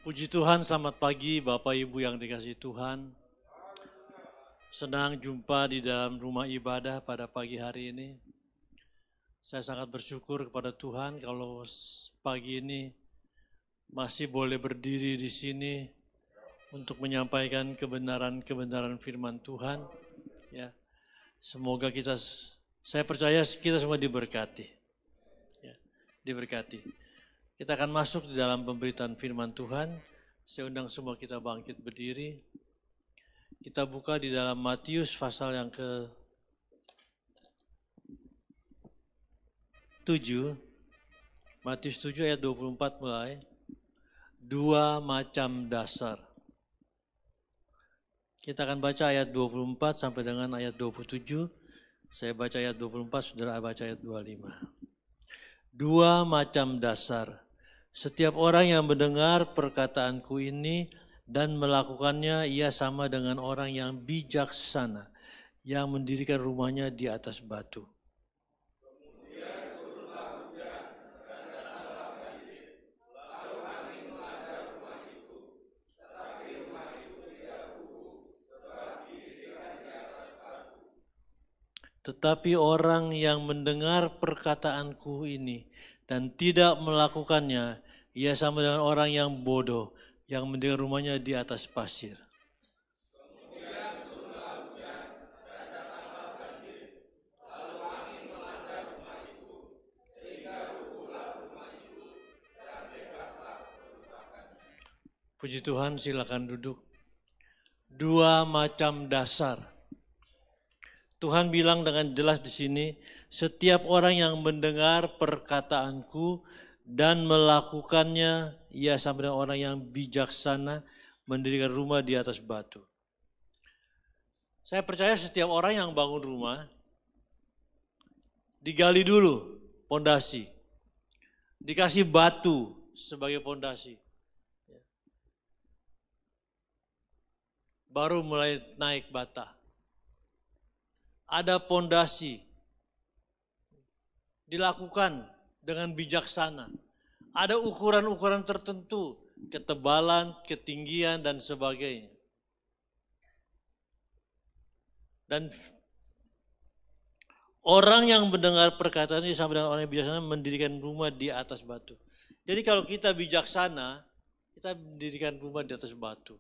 Puji Tuhan, selamat pagi Bapak Ibu yang dikasihi Tuhan. Senang jumpa di dalam rumah ibadah pada pagi hari ini. Saya sangat bersyukur kepada Tuhan kalau pagi ini masih boleh berdiri di sini untuk menyampaikan kebenaran-kebenaran firman Tuhan. Ya, semoga saya percaya kita semua diberkati. Ya, diberkati. Kita akan masuk di dalam pemberitaan firman Tuhan. Saya undang semua kita bangkit berdiri. Kita buka di dalam Matius pasal yang ke-7. Matius 7 ayat 24 mulai. Dua macam dasar. Kita akan baca ayat 24 sampai dengan ayat 27. Saya baca ayat 24, saudara baca ayat 25. Dua macam dasar. Setiap orang yang mendengar perkataanku ini dan melakukannya, ia sama dengan orang yang bijaksana, yang mendirikan rumahnya di atas batu. Tetapi orang yang mendengar perkataanku ini dan tidak melakukannya, ia sama dengan orang yang bodoh, yang mendirikan rumahnya di atas pasir. Puji Tuhan, silakan duduk. Dua macam dasar. Tuhan bilang dengan jelas di sini, setiap orang yang mendengar perkataanku dan melakukannya, ia sama dengan orang yang bijaksana, mendirikan rumah di atas batu. Saya percaya setiap orang yang bangun rumah, digali dulu pondasi, dikasih batu sebagai pondasi, baru mulai naik bata. Ada pondasi, dilakukan dengan bijaksana. Ada ukuran-ukuran tertentu, ketebalan, ketinggian, dan sebagainya. Dan orang yang mendengar perkataan ini sama dengan orang yang bijaksana mendirikan rumah di atas batu. Jadi kalau kita bijaksana, kita mendirikan rumah di atas batu,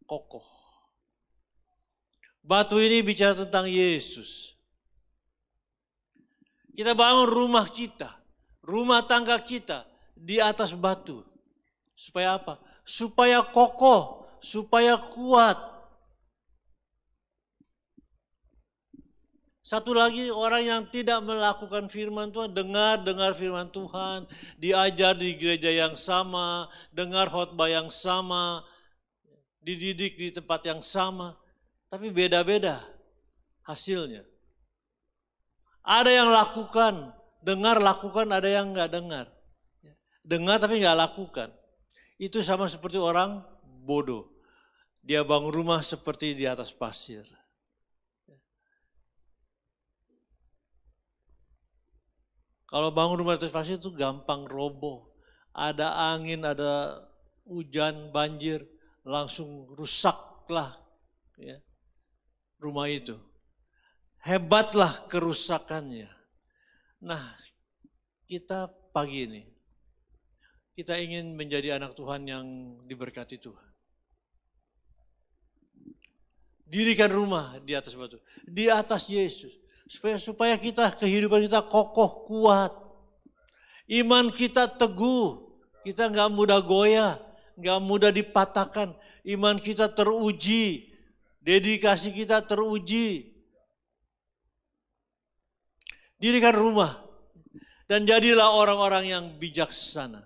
kokoh. Batu ini bicara tentang Yesus. Kita bangun rumah kita, rumah tangga kita di atas batu. Supaya apa? Supaya kokoh, supaya kuat. Satu lagi, orang yang tidak melakukan firman Tuhan, dengar firman Tuhan, diajar di gereja yang sama, dengar khotbah yang sama, dididik di tempat yang sama. Tapi beda-beda hasilnya. Ada yang lakukan, dengar lakukan, ada yang nggak dengar. Dengar tapi nggak lakukan. Itu sama seperti orang bodoh. Dia bangun rumah seperti di atas pasir. Kalau bangun rumah di atas pasir itu gampang roboh. Ada angin, ada hujan, banjir, langsung rusaklah ya, rumah itu. Hebatlah kerusakannya. Nah, kita pagi ini, kita ingin menjadi anak Tuhan yang diberkati Tuhan. Dirikan rumah di atas batu, di atas Yesus. Supaya kehidupan kita kokoh, kuat. Iman kita teguh, kita nggak mudah goyah, nggak mudah dipatahkan. Iman kita teruji, dedikasi kita teruji. Dirikan rumah dan jadilah orang-orang yang bijaksana.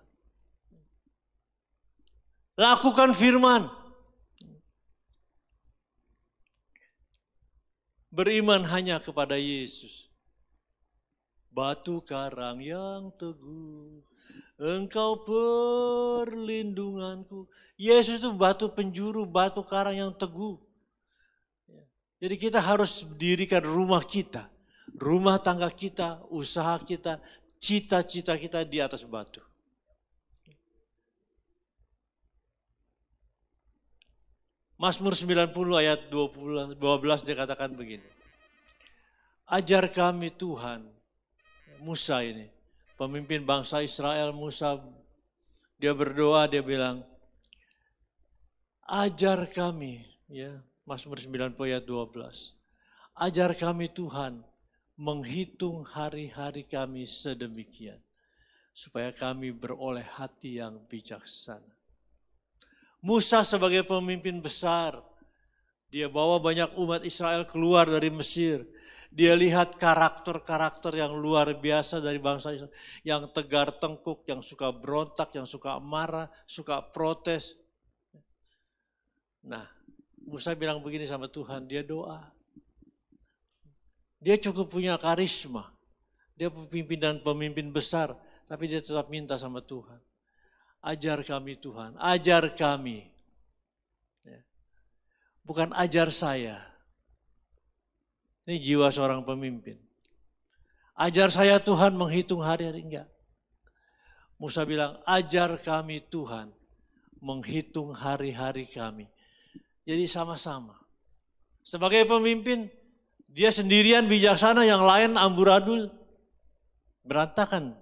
Lakukan firman. Beriman hanya kepada Yesus. Batu karang yang teguh, Engkau perlindunganku. Yesus itu batu penjuru, batu karang yang teguh. Jadi kita harus dirikan rumah kita, rumah tangga kita, usaha kita, cita-cita kita di atas batu. Mazmur 90 ayat 12 dia katakan begini. Ajar kami Tuhan, Musa ini, pemimpin bangsa Israel, Musa, dia berdoa, dia bilang, ajar kami, ya, Mazmur 90 ayat 12. Ajar kami Tuhan, menghitung hari-hari kami sedemikian, supaya kami beroleh hati yang bijaksana. Musa sebagai pemimpin besar, dia bawa banyak umat Israel keluar dari Mesir. Dia lihat karakter-karakter yang luar biasa dari bangsa Israel. Yang tegar tengkuk, yang suka berontak, yang suka marah, suka protes. Nah, Musa bilang begini sama Tuhan, dia doa. Dia cukup punya karisma. Dia pemimpin besar, tapi dia tetap minta sama Tuhan. Ajar kami Tuhan, ajar kami. Bukan ajar saya. Ini jiwa seorang pemimpin. Ajar saya Tuhan menghitung hari-hari, enggak. Musa bilang, ajar kami Tuhan menghitung hari-hari kami. Jadi sama-sama. Sebagai pemimpin, dia sendirian bijaksana, yang lain amburadul, berantakan.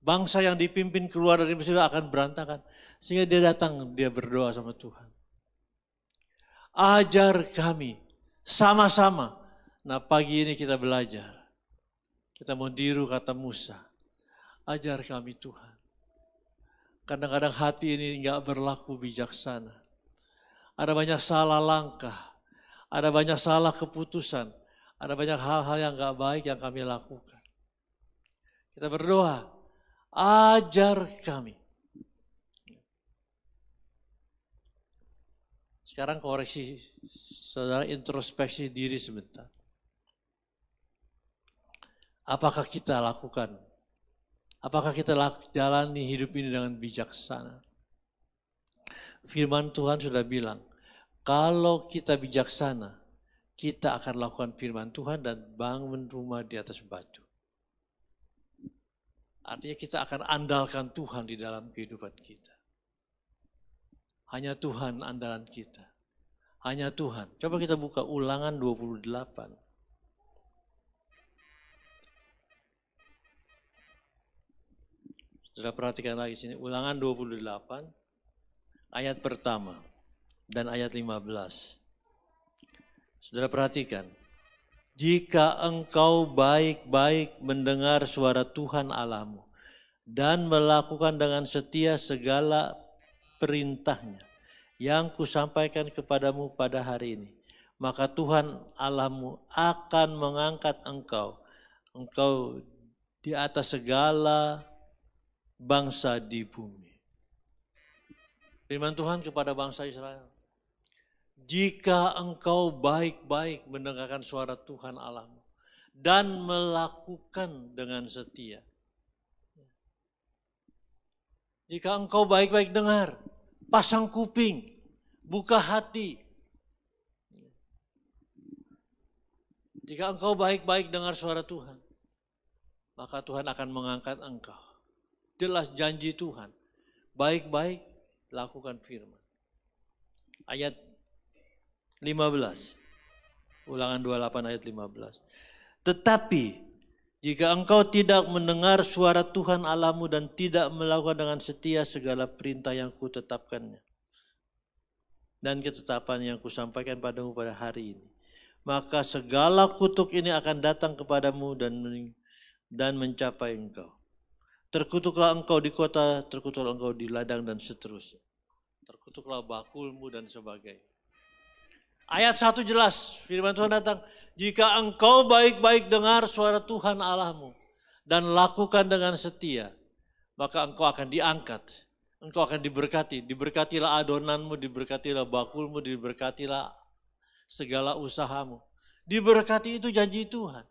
Bangsa yang dipimpin keluar dari Mesir akan berantakan. Sehingga dia datang, dia berdoa sama Tuhan. Ajar kami, sama-sama. Nah, pagi ini kita belajar. Kita mau tiru kata Musa. Ajar kami Tuhan. Kadang-kadang hati ini enggak berlaku bijaksana. Ada banyak salah langkah. Ada banyak salah keputusan. Ada banyak hal-hal yang enggak baik yang kami lakukan. Kita berdoa. Ajar kami. Sekarang koreksi, saudara, introspeksi diri sebentar. Apakah kita lakukan? Apakah kita jalani hidup ini dengan bijaksana? Firman Tuhan sudah bilang, kalau kita bijaksana, kita akan lakukan firman Tuhan dan bangun rumah di atas batu. Artinya kita akan andalkan Tuhan di dalam kehidupan kita. Hanya Tuhan andalan kita. Hanya Tuhan. Coba kita buka Ulangan 28. Sudah perhatikan lagi sini. Ulangan 28 ayat pertama dan ayat 15. Saudara perhatikan. Jika engkau baik-baik mendengar suara Tuhan Allahmu dan melakukan dengan setia segala perintahnya yang kusampaikan kepadamu pada hari ini, maka Tuhan Allahmu akan mengangkat engkau di atas segala bangsa di bumi. Firman Tuhan kepada bangsa Israel. Jika engkau baik-baik mendengarkan suara Tuhan Allahmu dan melakukan dengan setia. Jika engkau baik-baik dengar, pasang kuping, buka hati. Jika engkau baik-baik dengar suara Tuhan, maka Tuhan akan mengangkat engkau. Jelas janji Tuhan. Baik-baik lakukan firman. Ayat 15. Ulangan 28 ayat 15. Tetapi jika engkau tidak mendengar suara Tuhan Allahmu dan tidak melakukan dengan setia segala perintah yang kutetapkannya dan ketetapan yang kusampaikan padamu pada hari ini, maka segala kutuk ini akan datang kepadamu dan mencapai engkau. Terkutuklah engkau di kota, terkutuklah engkau di ladang dan seterusnya. Terkutuklah bakulmu dan sebagainya. Ayat 1 jelas, firman Tuhan datang, jika engkau baik-baik dengar suara Tuhan Allahmu dan lakukan dengan setia, maka engkau akan diangkat, engkau akan diberkati. Diberkatilah adonanmu, diberkatilah bakulmu, diberkatilah segala usahamu. Diberkati itu janji Tuhan.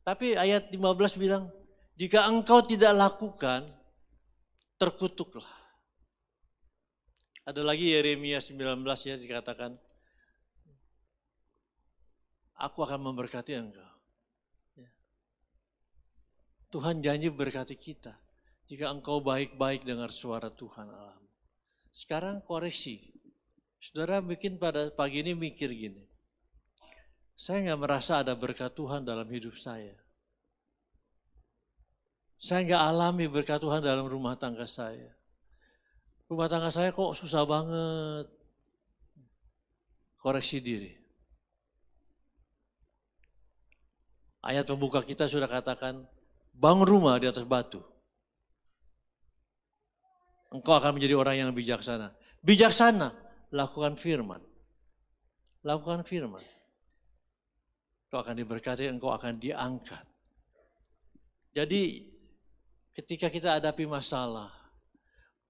Tapi ayat 15 bilang, jika engkau tidak lakukan, terkutuklah. Ada lagi Yeremia 19 ya dikatakan, aku akan memberkati engkau. Tuhan janji berkati kita jika engkau baik-baik dengar suara Tuhan Allahmu. Sekarang koreksi. Saudara bikin pada pagi ini mikir gini, saya nggak merasa ada berkat Tuhan dalam hidup saya. Saya nggak alami berkat Tuhan dalam rumah tangga saya. Rumah tangga saya kok susah banget. Koreksi diri. Ayat pembuka kita sudah katakan, bangun rumah di atas batu. Engkau akan menjadi orang yang bijaksana. Bijaksana, lakukan firman. Lakukan firman. Engkau akan diberkati, engkau akan diangkat. Jadi ketika kita hadapi masalah,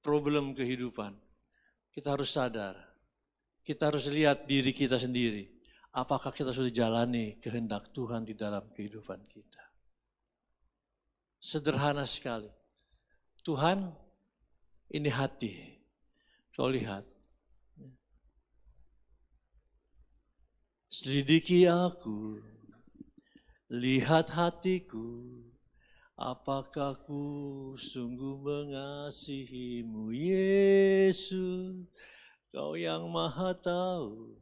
problem kehidupan, kita harus sadar. Kita harus lihat diri kita sendiri. Apakah kita sudah jalani kehendak Tuhan di dalam kehidupan kita? Sederhana sekali. Tuhan, ini hati. Kau lihat. Selidiki aku, lihat hatiku. Apakah ku sungguh mengasihimu, Yesus? Kau yang Maha Tahu.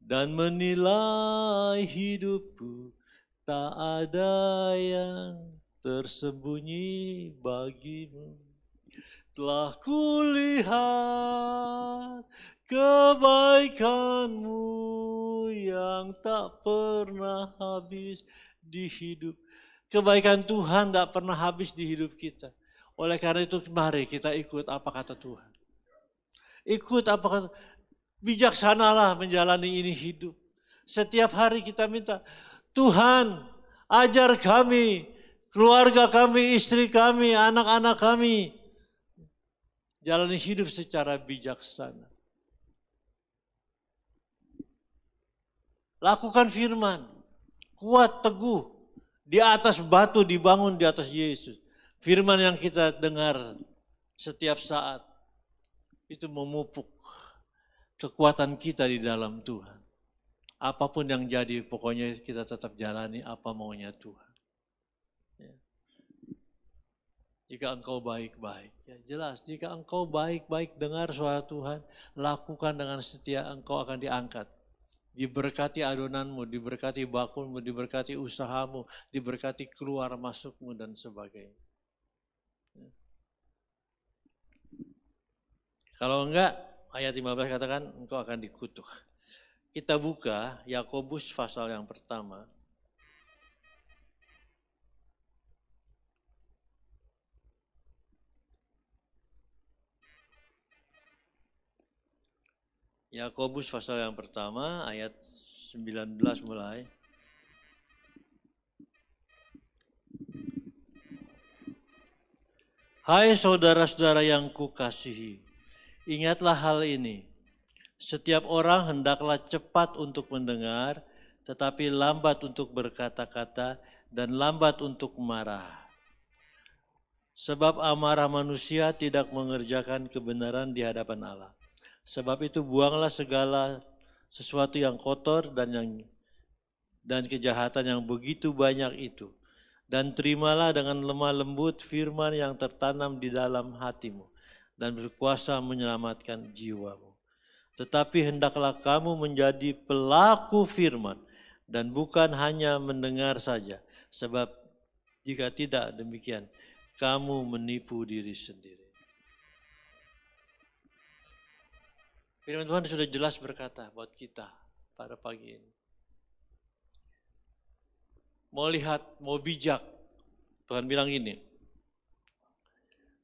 Dan menilai hidupku, tak ada yang tersembunyi bagimu. Telah kulihat kebaikanmu yang tak pernah habis di hidup. Kebaikan Tuhan tak pernah habis di hidup kita. Oleh karena itu mari kita ikut apa kata Tuhan. Ikut apa kata Tuhan. Bijaksanalah menjalani ini hidup. Setiap hari kita minta, Tuhan ajar kami, keluarga kami, istri kami, anak-anak kami. Jalani hidup secara bijaksana. Lakukan firman, kuat, teguh. Di atas batu dibangun di atas Yesus. Firman yang kita dengar setiap saat, itu memupuk kekuatan kita di dalam Tuhan. Apapun yang jadi, pokoknya kita tetap jalani apa maunya Tuhan. Ya. Jika engkau baik-baik, ya jelas. Jika engkau baik-baik dengar suara Tuhan, lakukan dengan setia, engkau akan diangkat. Diberkati adonanmu, diberkati bakulmu, diberkati usahamu, diberkati keluar masukmu dan sebagainya. Ya. Kalau enggak, ayat 15 katakan engkau akan dikutuk. Kita buka Yakobus pasal yang pertama. Yakobus pasal yang pertama ayat 19 mulai. Hai saudara-saudara yang kukasihi, ingatlah hal ini, setiap orang hendaklah cepat untuk mendengar, tetapi lambat untuk berkata-kata dan lambat untuk marah. Sebab amarah manusia tidak mengerjakan kebenaran di hadapan Allah. Sebab itu buanglah segala sesuatu yang kotor dan kejahatan yang begitu banyak itu. Dan terimalah dengan lemah lembut firman yang tertanam di dalam hatimu dan berkuasa menyelamatkan jiwamu. Tetapi hendaklah kamu menjadi pelaku firman dan bukan hanya mendengar saja. Sebab jika tidak demikian, kamu menipu diri sendiri. Firman Tuhan sudah jelas berkata buat kita pada pagi ini. Mau lihat, mau bijak, Tuhan bilang gini.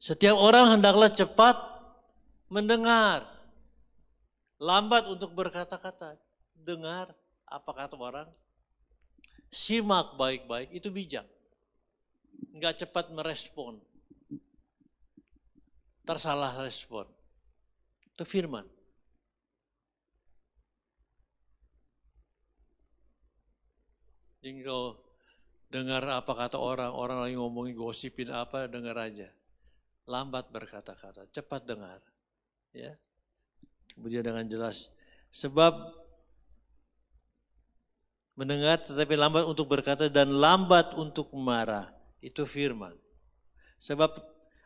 Setiap orang hendaklah cepat mendengar, lambat untuk berkata-kata. Dengar apa kata orang, simak baik-baik, itu bijak. Enggak cepat merespon, tersalah respon. Itu firman. Jadi kalau dengar apa kata orang, orang lagi ngomongin gosipin apa, dengar aja. Lambat berkata-kata, cepat dengar. Ya. Kemudian dengan jelas, sebab mendengar tetapi lambat untuk berkata dan lambat untuk marah, itu firman. Sebab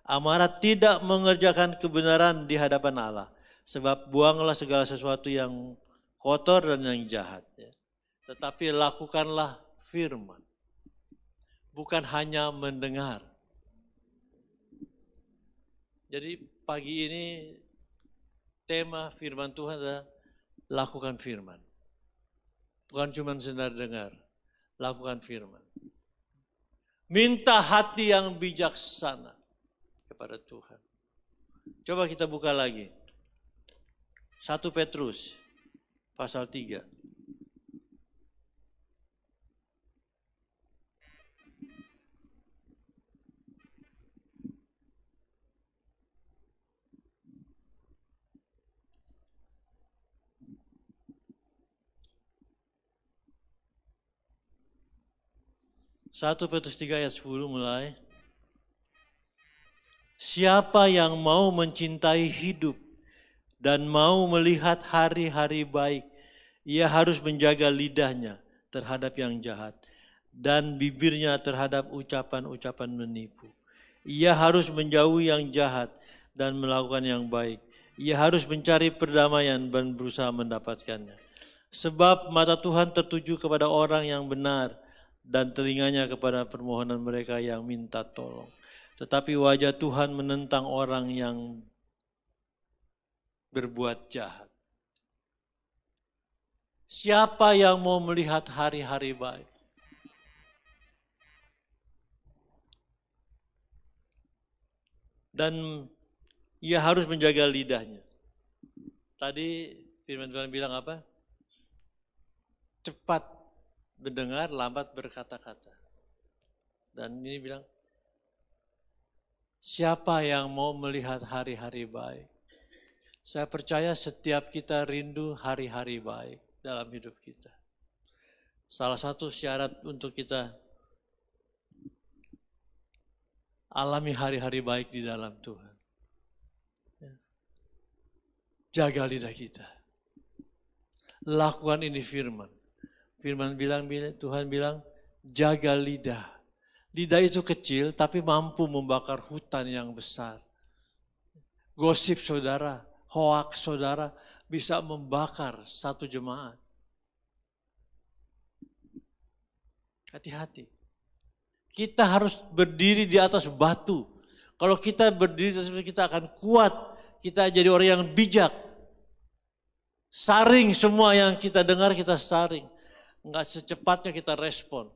Amarah tidak mengerjakan kebenaran di hadapan Allah. Sebab buanglah segala sesuatu yang kotor dan yang jahat. Ya. Tetapi lakukanlah firman. Bukan hanya mendengar. Jadi pagi ini tema firman Tuhan adalah lakukan firman. Bukan cuma sekedar dengar. Lakukan firman. Minta hati yang bijaksana kepada Tuhan. Coba kita buka lagi. 1 Petrus pasal 3. Satu Petrus 3 ayat 10 mulai. Siapa yang mau mencintai hidup dan mau melihat hari-hari baik, ia harus menjaga lidahnya terhadap yang jahat dan bibirnya terhadap ucapan-ucapan menipu. Ia harus menjauhi yang jahat dan melakukan yang baik. Ia harus mencari perdamaian dan berusaha mendapatkannya. Sebab mata Tuhan tertuju kepada orang yang benar dan telinganya kepada permohonan mereka yang minta tolong. Tetapi wajah Tuhan menentang orang yang berbuat jahat. Siapa yang mau melihat hari-hari baik? Dan ia harus menjaga lidahnya. Tadi firman Tuhan bilang apa? Cepat mendengar, lambat berkata-kata. Dan ini bilang, siapa yang mau melihat hari-hari baik? Saya percaya setiap kita rindu hari-hari baik dalam hidup kita. Salah satu syarat untuk kita alami hari-hari baik di dalam Tuhan. Jaga lidah kita. Lakukan ini firman. Firman bilang, Tuhan bilang, jaga lidah. Lidah itu kecil tapi mampu membakar hutan yang besar. Gosip saudara, hoaks saudara bisa membakar satu jemaat. Hati-hati. Kita harus berdiri di atas batu. Kalau kita berdiri di atas batu, kita akan kuat. Kita jadi orang yang bijak. Saring semua yang kita dengar, kita saring. Enggak secepatnya kita respon.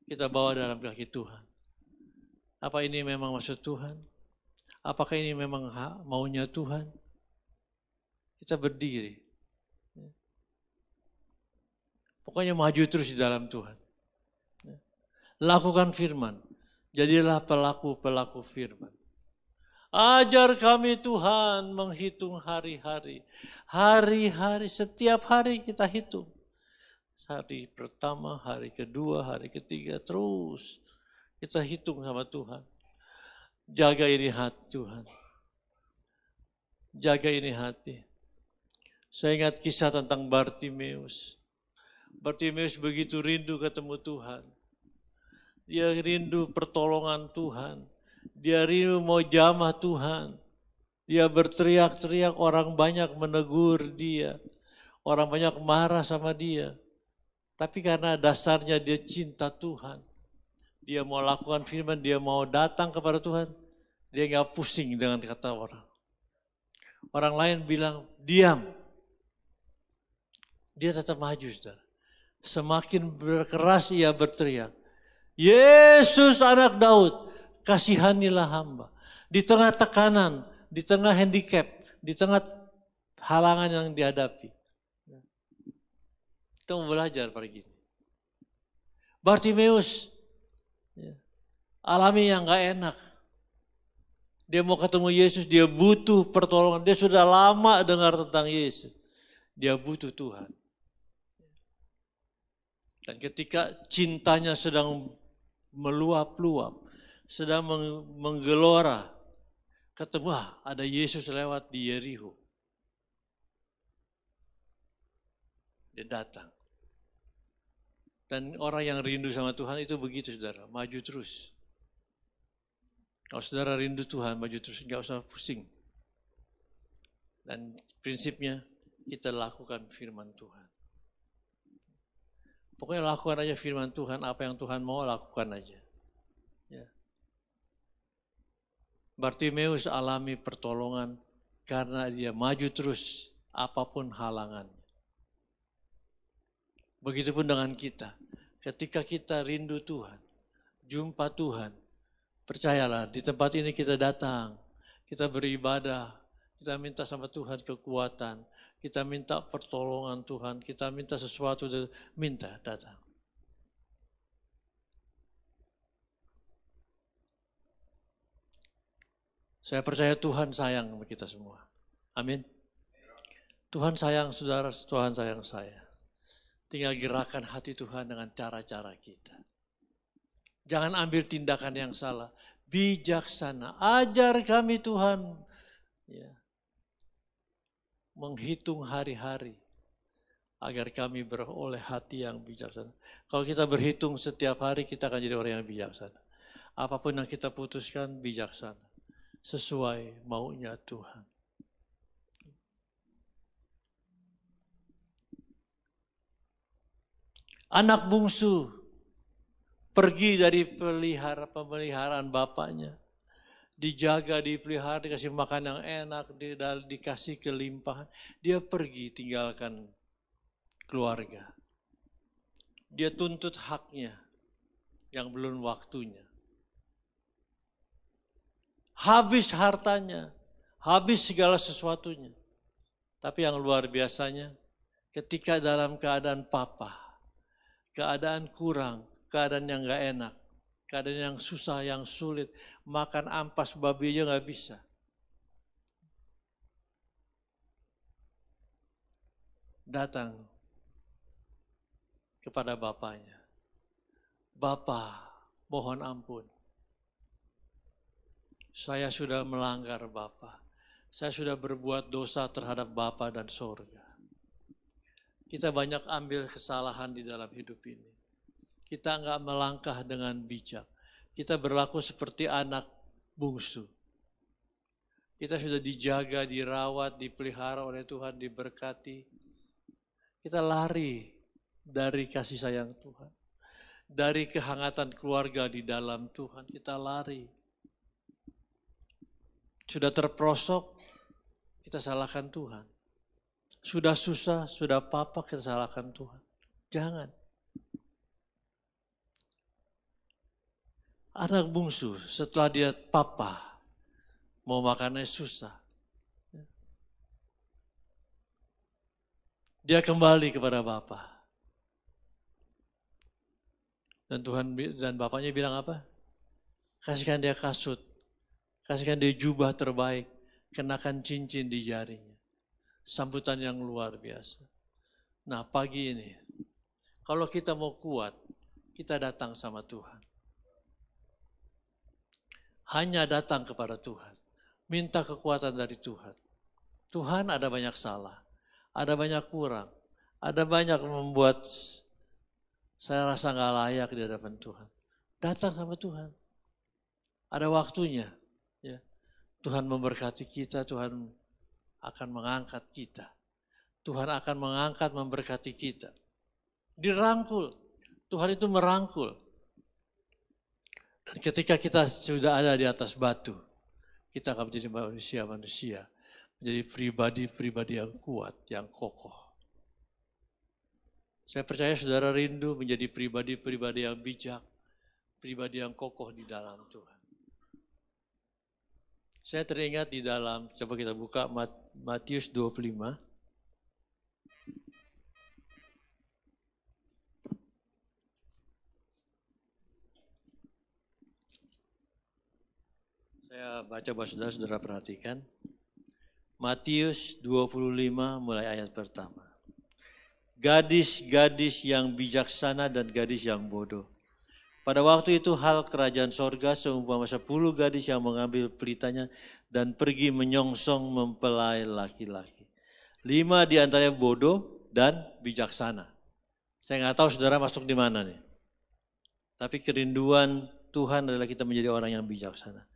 Kita bawa dalam kaki Tuhan. Apa ini memang maksud Tuhan? Apakah ini memang maunya Tuhan? Kita berdiri. Pokoknya maju terus di dalam Tuhan. Lakukan firman. Jadilah pelaku-pelaku firman. Ajar kami Tuhan menghitung hari-hari. Hari-hari, setiap hari kita hitung. Hari pertama, hari kedua, hari ketiga, terus kita hitung sama Tuhan. Jaga ini hati Tuhan. Jaga ini hati. Saya ingat kisah tentang Bartimeus. Bartimeus begitu rindu ketemu Tuhan. Dia rindu pertolongan Tuhan. Dia rindu mau jamah Tuhan. Dia berteriak-teriak, orang banyak menegur dia. Orang banyak marah sama dia. Tapi karena dasarnya dia cinta Tuhan. Dia mau lakukan firman, dia mau datang kepada Tuhan. Dia gak pusing dengan kata orang. Orang lain bilang, diam. Dia tetap maju, saudara. Semakin berkeras ia berteriak. Yesus anak Daud, kasihanilah hamba. Di tengah tekanan, di tengah handicap, di tengah halangan yang dihadapi. Kita mau belajar pagi ini. Bartimeus alami yang gak enak. Dia mau ketemu Yesus, dia butuh pertolongan. Dia sudah lama dengar tentang Yesus. Dia butuh Tuhan. Dan ketika cintanya sedang meluap-luap, sedang menggelora, ketemu ada Yesus lewat di Yeriho. Dia datang. Dan orang yang rindu sama Tuhan itu begitu, saudara, maju terus. Kalau saudara rindu Tuhan, maju terus, nggak usah pusing. Dan prinsipnya kita lakukan firman Tuhan. Pokoknya lakukan aja firman Tuhan, apa yang Tuhan mau lakukan aja. Ya. Bartimeus alami pertolongan karena dia maju terus apapun halangannya. Begitupun dengan kita. Ketika kita rindu Tuhan, jumpa Tuhan, percayalah di tempat ini kita datang, kita beribadah, kita minta sama Tuhan kekuatan, kita minta pertolongan Tuhan, kita minta sesuatu, minta datang. Saya percaya Tuhan sayang sama kita semua. Amin. Tuhan sayang saudara, Tuhan sayang saya. Tinggal gerakan hati Tuhan dengan cara-cara kita. Jangan ambil tindakan yang salah. Bijaksana. Ajar kami Tuhan. Ya. Menghitung hari-hari. Agar kami beroleh hati yang bijaksana. Kalau kita berhitung setiap hari, kita akan jadi orang yang bijaksana. Apapun yang kita putuskan, bijaksana. Sesuai maunya Tuhan. Anak bungsu pergi dari pemeliharaan bapaknya. Dijaga, dipelihara, dikasih makan yang enak, dikasih kelimpahan. Dia pergi tinggalkan keluarga. Dia tuntut haknya yang belum waktunya. Habis hartanya, habis segala sesuatunya. Tapi yang luar biasanya, ketika dalam keadaan papa, keadaan kurang, keadaan yang gak enak, keadaan yang susah, yang sulit, makan ampas babi aja gak bisa. Datang kepada bapaknya. Bapa, mohon ampun. Saya sudah melanggar Bapa. Saya sudah berbuat dosa terhadap Bapa dan sorga. Kita banyak ambil kesalahan di dalam hidup ini. Kita enggak melangkah dengan bijak. Kita berlaku seperti anak bungsu. Kita sudah dijaga, dirawat, dipelihara oleh Tuhan, diberkati. Kita lari dari kasih sayang Tuhan. Dari kehangatan keluarga di dalam Tuhan, kita lari. Sudah terperosok, kita salahkan Tuhan. Sudah susah, sudah apa-apa, kita salahkan Tuhan. Jangan. Anak bungsu setelah dia papa, mau makannya susah. Dia kembali kepada Bapa. Dan Tuhan dan bapaknya bilang apa? Kasihkan dia kasut, kasihkan dia jubah terbaik, kenakan cincin di jarinya. Sambutan yang luar biasa. Nah pagi ini, kalau kita mau kuat, kita datang sama Tuhan. Hanya datang kepada Tuhan. Minta kekuatan dari Tuhan. Tuhan ada banyak salah, ada banyak kurang, ada banyak membuat saya rasa gak layak di hadapan Tuhan. Datang sama Tuhan. Ada waktunya. Ya. Tuhan memberkati kita, Tuhan akan mengangkat kita. Tuhan akan mengangkat, memberkati kita. Dirangkul. Tuhan itu merangkul. Dan ketika kita sudah ada di atas batu, kita akan menjadi manusia-manusia. Menjadi pribadi-pribadi yang kuat, yang kokoh. Saya percaya saudara rindu menjadi pribadi-pribadi yang bijak, pribadi yang kokoh di dalam Tuhan. Saya teringat di dalam, coba kita buka Matius 25. Saya baca buat saudara perhatikan. Matius 25 mulai ayat pertama. Gadis-gadis yang bijaksana dan gadis yang bodoh. Pada waktu itu hal kerajaan sorga seumpama 10 gadis yang mengambil pelitanya dan pergi menyongsong mempelai laki-laki. 5 di antaranya bodoh dan bijaksana. Saya nggak tahu saudara masuk di mana nih. Tapi kerinduan Tuhan adalah kita menjadi orang yang bijaksana.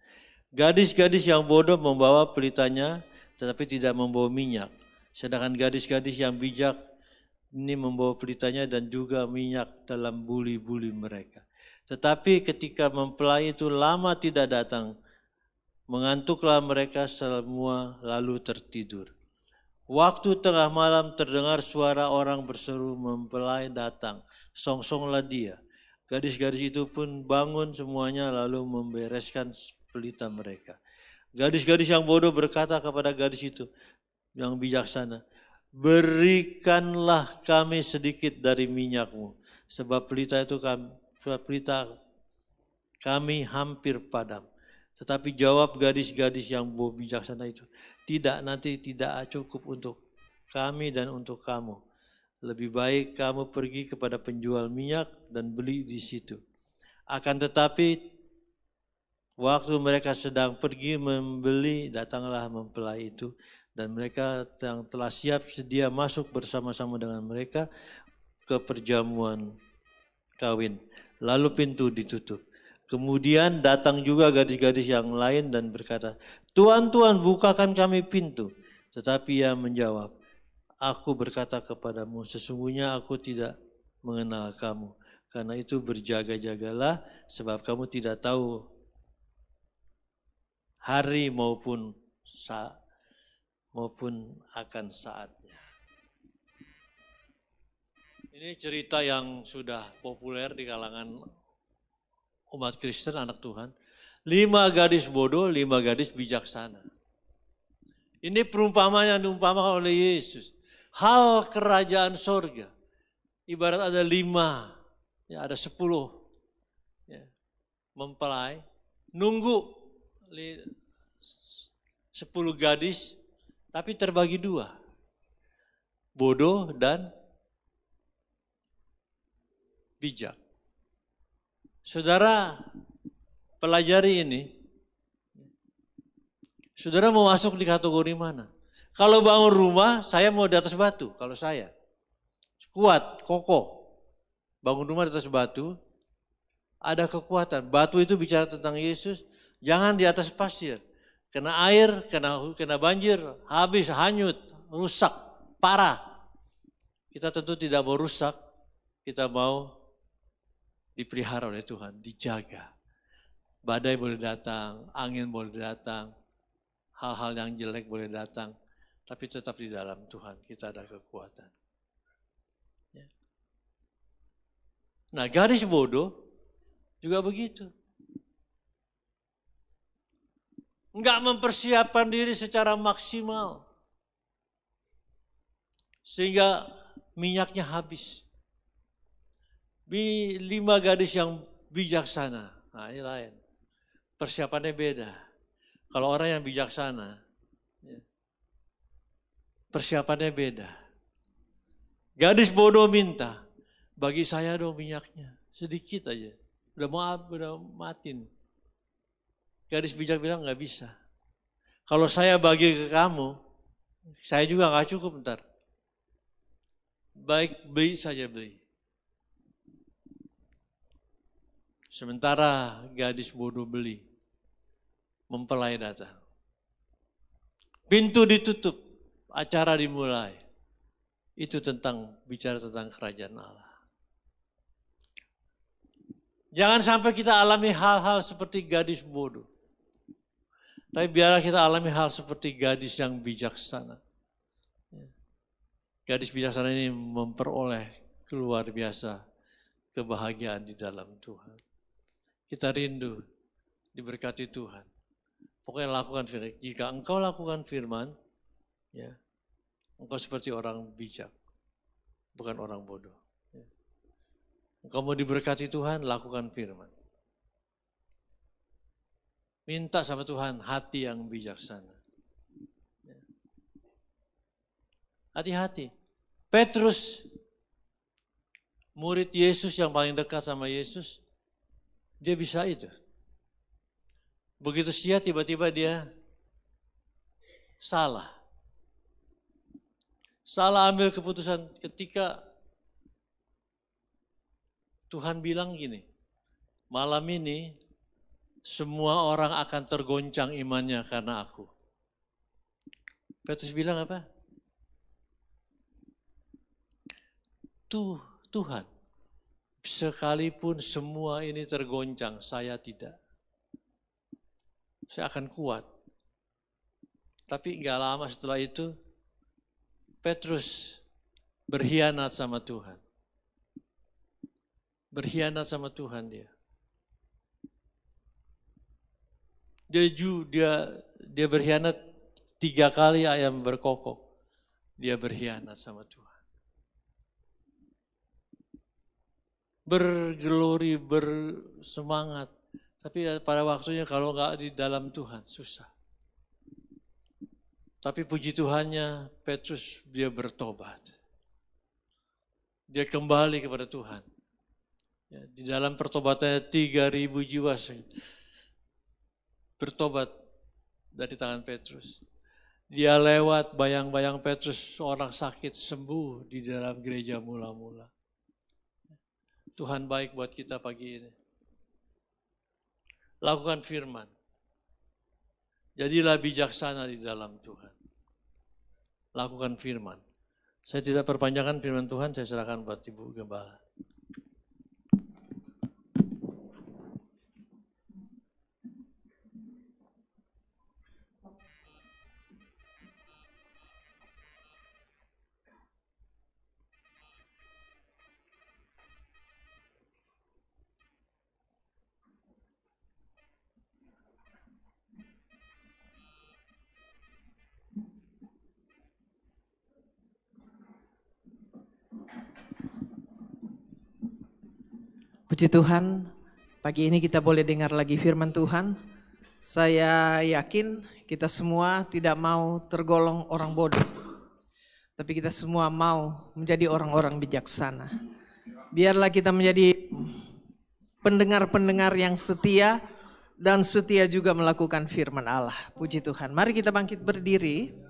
Gadis-gadis yang bodoh membawa pelitanya tetapi tidak membawa minyak. Sedangkan gadis-gadis yang bijak ini membawa pelitanya dan juga minyak dalam buli-buli mereka. Tetapi ketika mempelai itu lama tidak datang, mengantuklah mereka semua lalu tertidur. Waktu tengah malam terdengar suara orang berseru, mempelai datang, songsonglah dia. Gadis-gadis itu pun bangun semuanya lalu membereskan pelita mereka. Gadis-gadis yang bodoh berkata kepada gadis itu yang bijaksana, berikanlah kami sedikit dari minyakmu, sebab pelita kami hampir padam. Tetapi jawab gadis-gadis yang bijaksana itu, tidak, nanti tidak cukup untuk kami dan untuk kamu. Lebih baik kamu pergi kepada penjual minyak dan beli di situ. Akan tetapi waktu mereka sedang pergi membeli, datanglah mempelai itu dan mereka yang telah siap sedia masuk bersama-sama dengan mereka ke perjamuan kawin. Lalu pintu ditutup. Kemudian datang juga gadis-gadis yang lain dan berkata, Tuan, Tuan, bukakan kami pintu. Tetapi ia menjawab, aku berkata kepadamu, sesungguhnya aku tidak mengenal kamu. Karena itu berjaga-jagalah, sebab kamu tidak tahu hari maupun akan saatnya. Ini cerita yang sudah populer di kalangan umat Kristen, anak Tuhan. 5 gadis bodoh, 5 gadis bijaksana. Ini perumpamaan yang diumpamakan oleh Yesus. Hal kerajaan sorga. Ibarat ada 5, ya ada 10 ya, mempelai. Nunggu 10 gadis, tapi terbagi 2. Bodoh dan bijak. Saudara pelajari ini, saudara mau masuk di kategori mana? Kalau bangun rumah, saya mau di atas batu. Kalau saya kuat, kokoh, bangun rumah di atas batu, ada kekuatan. Batu itu bicara tentang Yesus, jangan di atas pasir. Kena air, kena banjir, habis, hanyut, rusak, parah. Kita tentu tidak mau rusak, kita mau dipelihara oleh Tuhan, dijaga. Badai boleh datang, angin boleh datang, hal-hal yang jelek boleh datang, tapi tetap di dalam Tuhan kita ada kekuatan. Ya. Nah, gadis bodoh juga begitu. Enggak mempersiapkan diri secara maksimal, sehingga minyaknya habis. 5 gadis yang bijaksana, nah ini lain. Persiapannya beda. Kalau orang yang bijaksana, persiapannya beda. Gadis bodoh minta, bagi saya dong minyaknya, sedikit aja. Udah matiin. Gadis bijak bilang nggak bisa. Kalau saya bagi ke kamu, saya juga nggak cukup ntar. Baik, beli saja beli. Sementara gadis bodoh beli, mempelai datang. Pintu ditutup, acara dimulai. Itu bicara tentang kerajaan Allah. Jangan sampai kita alami hal-hal seperti gadis bodoh. Tapi biarlah kita alami hal seperti gadis yang bijaksana. Gadis bijaksana ini memperoleh luar biasa kebahagiaan di dalam Tuhan. Kita rindu diberkati Tuhan. Pokoknya lakukan firman. Jika engkau lakukan firman, ya, engkau seperti orang bijak, bukan orang bodoh. Ya. Engkau mau diberkati Tuhan, lakukan firman. Minta sama Tuhan hati yang bijaksana. Ya. Hati-hati. Petrus, murid Yesus yang paling dekat sama Yesus, dia bisa itu. Begitu sia tiba-tiba dia salah. Salah ambil keputusan ketika Tuhan bilang gini, malam ini semua orang akan tergoncang imannya karena aku. Petrus bilang apa? Tuhan, sekalipun semua ini tergoncang, saya tidak. Saya akan kuat. Tapi nggak lama setelah itu, Petrus berkhianat sama Tuhan. Berkhianat sama Tuhan dia. Dia berkhianat 3 kali ayam berkokok. Dia berkhianat sama Tuhan. Bergelori, bersemangat. Tapi pada waktunya kalau nggak di dalam Tuhan, susah. Tapi puji Tuhannya, Petrus dia bertobat. Dia kembali kepada Tuhan. Ya, di dalam pertobatannya 3.000 jiwa bertobat dari tangan Petrus. Dia lewat bayang-bayang Petrus, orang sakit sembuh di dalam gereja mula-mula. Tuhan baik buat kita pagi ini. Lakukan firman. Jadilah bijaksana di dalam Tuhan. Lakukan firman. Saya tidak perpanjangkan firman Tuhan, saya serahkan buat Ibu Gembala. Puji Tuhan, pagi ini kita boleh dengar lagi firman Tuhan. Saya yakin kita semua tidak mau tergolong orang bodoh, tapi kita semua mau menjadi orang-orang bijaksana. Biarlah kita menjadi pendengar-pendengar yang setia dan setia juga melakukan firman Allah. Puji Tuhan. Mari kita bangkit berdiri.